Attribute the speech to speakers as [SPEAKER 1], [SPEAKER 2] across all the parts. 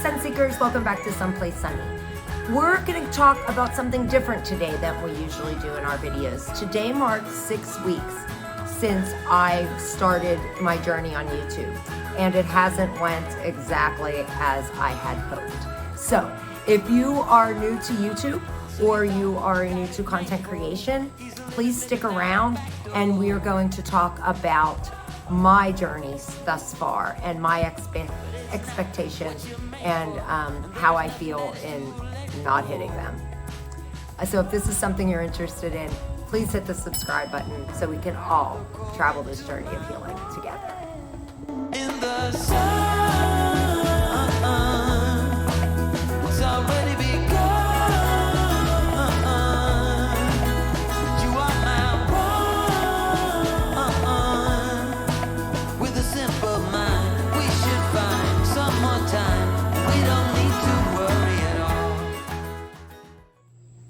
[SPEAKER 1] Sun Seekers, welcome back to Someplace Sunny. We're going to talk about something different today than we usually do in our videos. Today marks 6 weeks since I started my journey on YouTube, and it hasn't went exactly as I had hoped. So if you are new to YouTube or you are new to content creation, please stick around and we are going to talk about my journeys thus far and my expectations and how I feel in not hitting them. So if this is something you're interested in, please hit the subscribe button so we can all travel this journey of healing together.
[SPEAKER 2] In the sun, it's already begun. You are my one. With a simple mind, we should find some more time. We don't need to worry at all.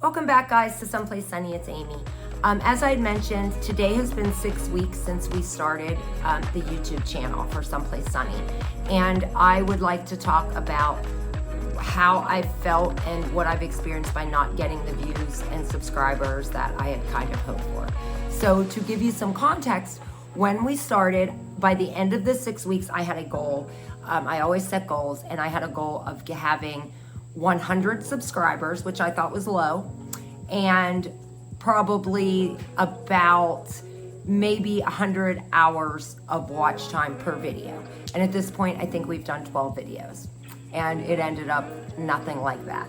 [SPEAKER 1] Welcome back, guys, to Someplace Sunny. It's Amy. As I had mentioned, today has been 6 weeks since we started the YouTube channel for Someplace Sunny. And I would like to talk about how I felt and what I've experienced by not getting the views and subscribers that I had kind of hoped for. So to give you some context, when we started, by the end of the 6 weeks, I had a goal. I always set goals, and I had a goal of having 100 subscribers, which I thought was low, and probably about maybe 100 hours of watch time per video. And at this point, I think we've done 12 videos, and it ended up nothing like that.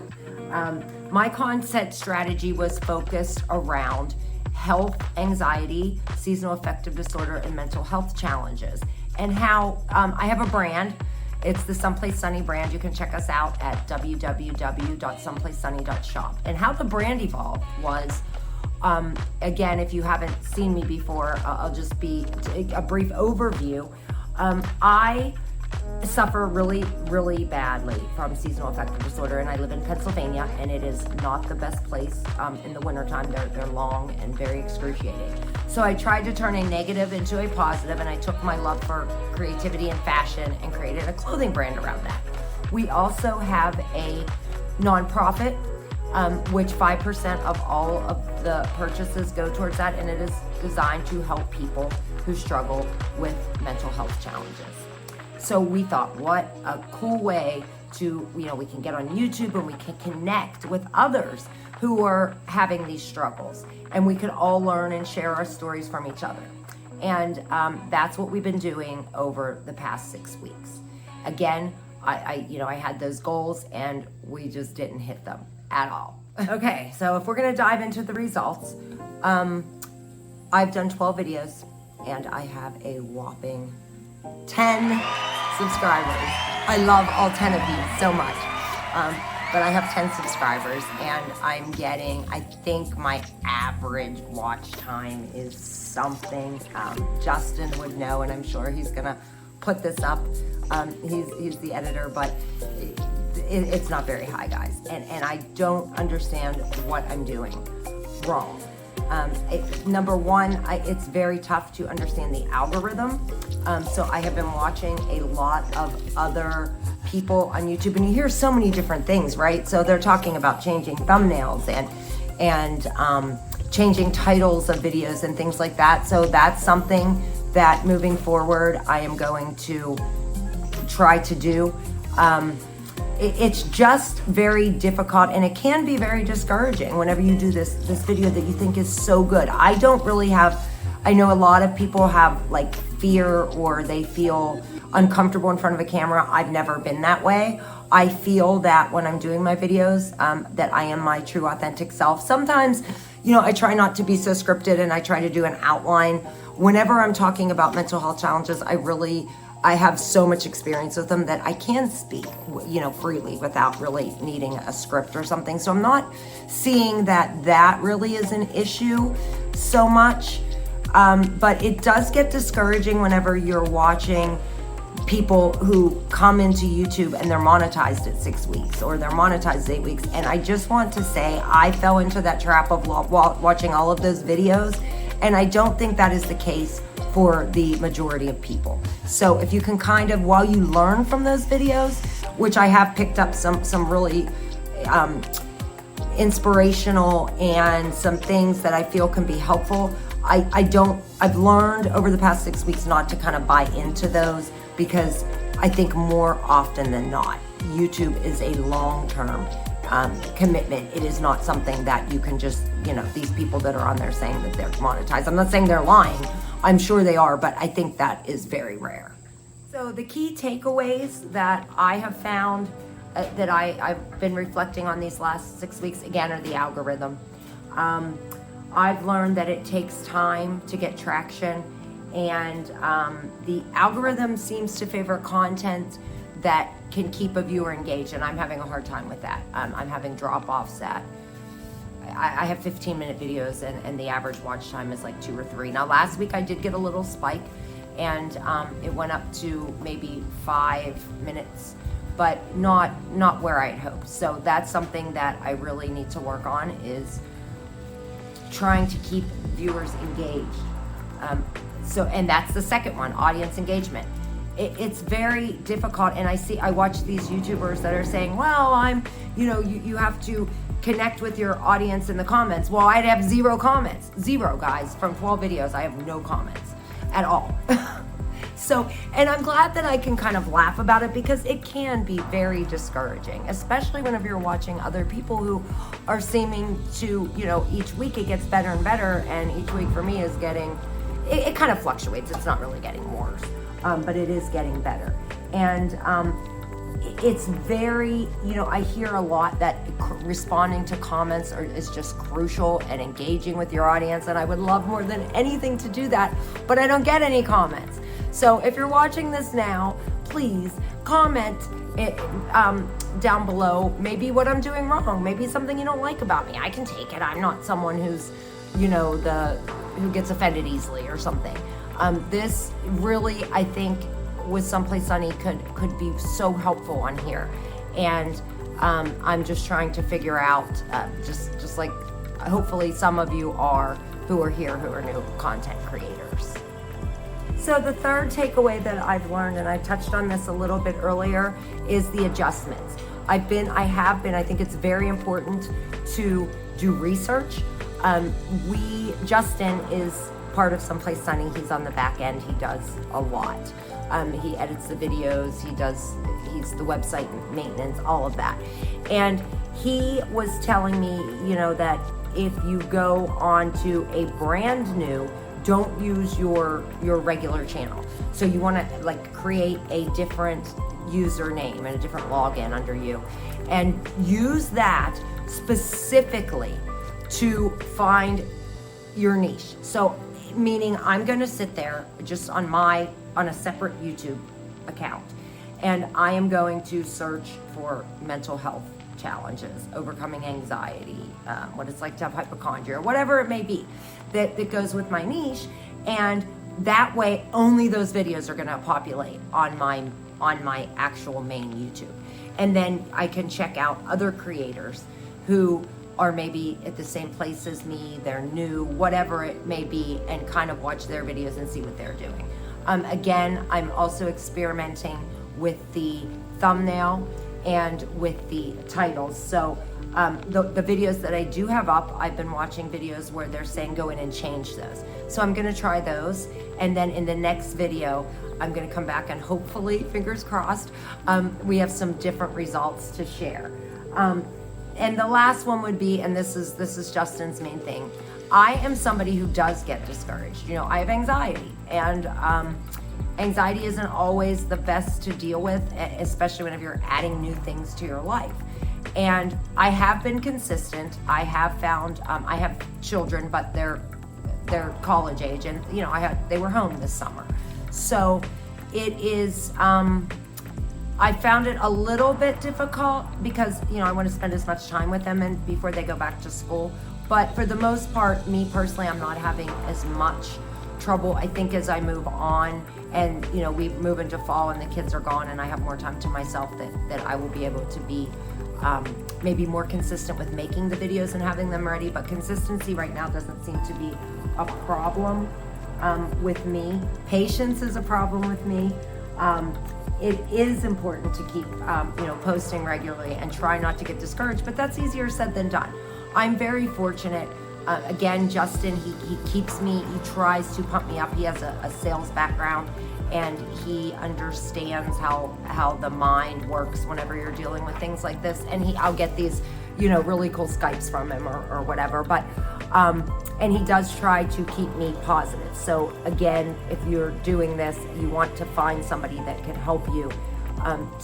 [SPEAKER 1] My content strategy was focused around health, anxiety, seasonal affective disorder, and mental health challenges, and how I have a brand. It's the Someplace Sunny brand. You can check us out at www.someplacesunny.shop. And how the brand evolved was, again, if you haven't seen me before, I'll just be a brief overview. I suffer really, really badly from seasonal affective disorder, and I live in Pennsylvania, and it is not the best place in the wintertime. They're long and very excruciating. So I tried to turn a negative into a positive, and I took my love for creativity and fashion and created a clothing brand around that. We also have a nonprofit, which 5% of all of the purchases go towards that, and it is designed to help people who struggle with mental health challenges. So we thought, what a cool way to, we can get on YouTube and we can connect with others who are having these struggles, and we could all learn and share our stories from each other. And that's what we've been doing over the past 6 weeks. Again, I had those goals and we just didn't hit them at all. Okay, so if we're gonna dive into the results, I've done 12 videos and I have a whopping 10 subscribers. I love all 10 of you so much. But I have 10 subscribers, and I'm getting, I think my average watch time is something, Justin would know, and I'm sure he's gonna put this up. He's the editor, but it's not very high, guys. And I don't understand what I'm doing wrong. Number one, it's very tough to understand the algorithm. So I have been watching a lot of other people on YouTube, and you hear so many different things, right? So they're talking about changing thumbnails and changing titles of videos and things like that. So that's something that moving forward, I am going to try to do. It's just very difficult, and it can be very discouraging whenever you do this video that you think is so good. I know a lot of people have like fear, or they feel uncomfortable in front of a camera. I've never been that way. I feel that when I'm doing my videos, that I am my true authentic self. Sometimes, I try not to be so scripted, and I try to do an outline. Whenever I'm talking about mental health challenges, I have so much experience with them that I can speak, freely without really needing a script or something. So I'm not seeing that really is an issue so much. But it does get discouraging whenever you're watching people who come into YouTube and they're monetized at 6 weeks, or they're monetized 8 weeks. And I just want to say I fell into that trap of watching all of those videos, and I don't think that is the case for the majority of people. So if you can kind of, while you learn from those videos, which I have picked up some really inspirational and some things that I feel can be helpful. I've learned over the past 6 weeks not to kind of buy into those, because I think more often than not, YouTube is a long-term commitment. It is not something that you can just, these people that are on there saying that they're monetized. I'm not saying they're lying. I'm sure they are, but I think that is very rare. So the key takeaways that I have found that I've been reflecting on these last 6 weeks, again, are the algorithm. I've learned that it takes time to get traction, and the algorithm seems to favor content that can keep a viewer engaged, and I'm having a hard time with that. I'm having drop-offs that I have 15-minute videos, and the average watch time is like 2 or 3. Now, last week I did get a little spike, and it went up to maybe 5 minutes, but not where I'd hoped. So that's something that I really need to work on, is trying to keep viewers engaged. And that's the second one, audience engagement. It's very difficult, and I watch these YouTubers that are saying, well, you have to connect with your audience in the comments. Well, I'd have 0 comments. 0, guys. From 12 videos, I have no comments at all. So, and I'm glad that I can kind of laugh about it, because it can be very discouraging, especially whenever you're watching other people who are seeming to, each week it gets better and better, and each week for me is getting, it kind of fluctuates. It's not really getting worse, but it is getting better. And it's very, I hear a lot that responding to comments is just crucial, and engaging with your audience, and I would love more than anything to do that, but I don't get any comments. So if you're watching this now, please comment it down below, maybe what I'm doing wrong, maybe something you don't like about me. I can take it. I'm not someone who's, who gets offended easily or something. This really, I think, with Someplace Sunny could be so helpful on here, and I'm just trying to figure out, just like hopefully some of you are who are here, who are new content creators. So the third takeaway that I've learned, and I touched on this a little bit earlier, is the adjustments. I think it's very important to do research. Justin is part of Someplace Sunny. He's on the back end. He does a lot. He edits the videos. He's the website maintenance, all of that. And he was telling me, that if you go onto a brand new, don't use your regular channel. So you want to create a different username and a different login under you, and use that specifically to find your niche. So meaning I'm going to sit there just on a separate YouTube account, and I am going to search for mental health challenges, overcoming anxiety, what it's like to have hypochondria, whatever it may be that goes with my niche. And that way only those videos are going to populate on my actual main YouTube. And then I can check out other creators who are maybe at the same place as me, they're new, whatever it may be, and kind of watch their videos and see what they're doing. Again, I'm also experimenting with the thumbnail and with the titles. So the videos that I do have up, I've been watching videos where they're saying go in and change those. So I'm gonna try those, and then in the next video, I'm gonna come back and hopefully, fingers crossed, we have some different results to share. And the last one would be, and this is Justin's main thing, I am somebody who does get discouraged. I have anxiety, and anxiety isn't always the best to deal with, especially whenever you're adding new things to your life. And I have been consistent. I have found, I have children, but they're college age, and they were home this summer. So it is, I found it a little bit difficult because, I want to spend as much time with them and before they go back to school. But for the most part, me personally, I'm not having as much trouble, I think, as I move on and, we move into fall and the kids are gone and I have more time to myself, that I will be able to be maybe more consistent with making the videos and having them ready. But consistency right now doesn't seem to be a problem with me. Patience is a problem with me. it is important to keep, posting regularly and try not to get discouraged, but that's easier said than done. I'm very fortunate. Again, Justin, he keeps me, he tries to pump me up. He has a sales background, and he understands how the mind works whenever you're dealing with things like this. And I'll get these, really cool Skypes from him or whatever. But, and he does try to keep me positive. So again, if you're doing this, you want to find somebody that can help you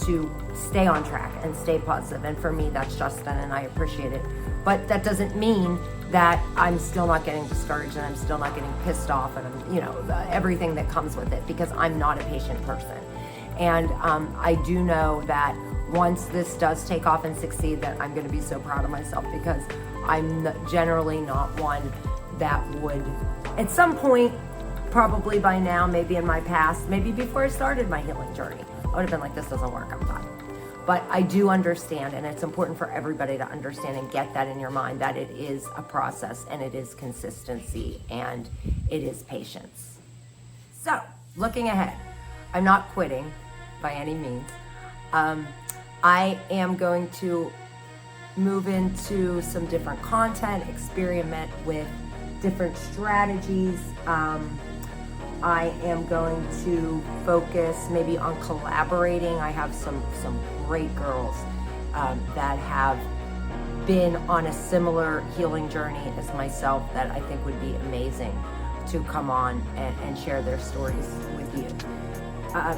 [SPEAKER 1] to stay on track and stay positive. And for me, that's Justin, and I appreciate it. But that doesn't mean that I'm still not getting discouraged and I'm still not getting pissed off and everything that comes with it, because I'm not a patient person. And I do know that once this does take off and succeed, that I'm going to be so proud of myself, because I'm generally not one that would, at some point, probably by now, maybe in my past, maybe before I started my healing journey, I would have been like, this doesn't work, I'm done. But I do understand, and it's important for everybody to understand and get that in your mind, that it is a process, and it is consistency, and it is patience. So, looking ahead, I'm not quitting by any means. I am going to move into some different content, experiment with different strategies. I am going to focus maybe on collaborating. I have some great girls that have been on a similar healing journey as myself that I think would be amazing to come on and share their stories with you.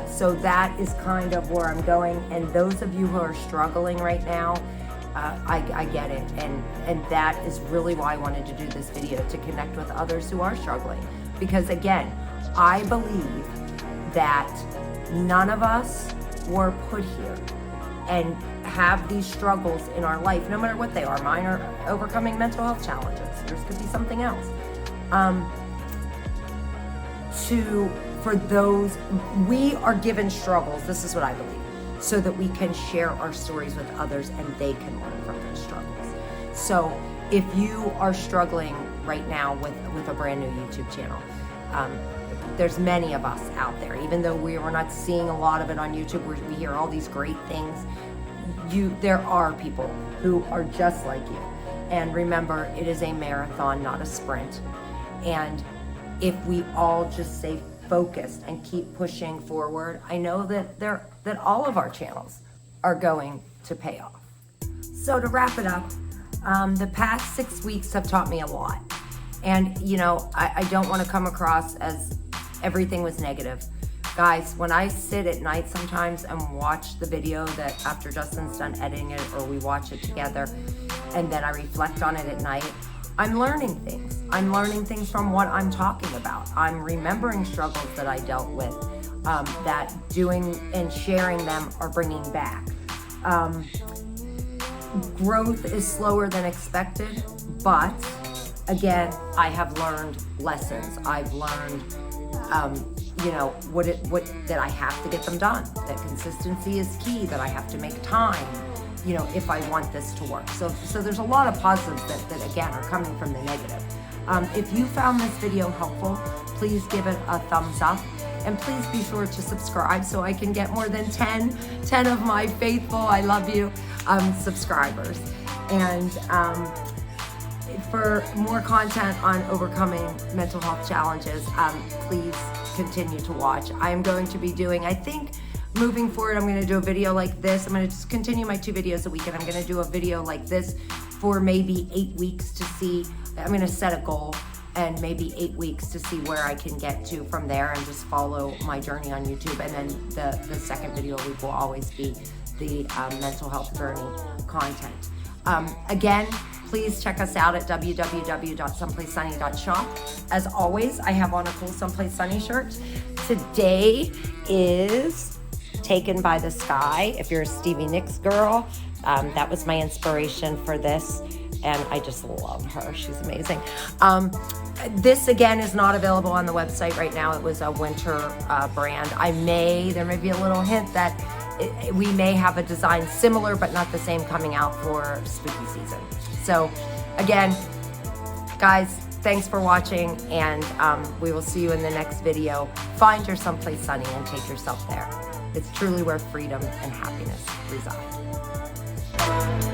[SPEAKER 1] So that is kind of where I'm going. And those of you who are struggling right now, I get it. And that is really why I wanted to do this video, to connect with others who are struggling. Because again, I believe that none of us were put here and have these struggles in our life, no matter what they are. Mine are overcoming mental health challenges. Yours could be something else. For those, we are given struggles, this is what I believe, so that we can share our stories with others and they can learn from those struggles. So if you are struggling right now with a brand new YouTube channel, there's many of us out there, even though we're not seeing a lot of it on YouTube, we hear all these great things. There are people who are just like you. And remember, it is a marathon, not a sprint. And if we all just stay focused and keep pushing forward, I know that all of our channels are going to pay off. So to wrap it up, the past 6 weeks have taught me a lot. And I don't want to come across as everything was negative. Guys, when I sit at night sometimes and watch the video that after Justin's done editing it, or we watch it together, and then I reflect on it at night, I'm learning things. I'm learning things from what I'm talking about. I'm remembering struggles that I dealt with, that doing and sharing them are bringing back. Growth is slower than expected, but again, I have learned lessons. I've learned, that I have to get them done. That consistency is key. That I have to make time, if I want this to work. So there's a lot of positives that again are coming from the negative. If you found this video helpful, please give it a thumbs up, and please be sure to subscribe so I can get more than 10 of my faithful, I love you, subscribers. And for more content on overcoming mental health challenges, please continue to watch. I'm going to be doing, I think, moving forward, I'm going to do a video like this. I'm going to just continue my 2 videos a week, and I'm going to do a video like this for maybe 8 weeks to see. I'm going to set a goal and maybe 8 weeks to see where I can get to from there, and just follow my journey on YouTube. And then the second video a week will always be the mental health journey content. Again, please check us out at www.someplacesunny.shop. As always, I have on a cool Someplace Sunny shirt. Today is Taken by the Sky. If you're a Stevie Nicks girl, that was my inspiration for this, and I just love her. She's amazing. This again is not available on the website right now. It was a winter brand. There may be a little hint that we may have a design similar but not the same coming out for spooky season. So again, guys, thanks for watching, and we will see you in the next video. Find your someplace sunny and take yourself there. It's truly where freedom and happiness reside.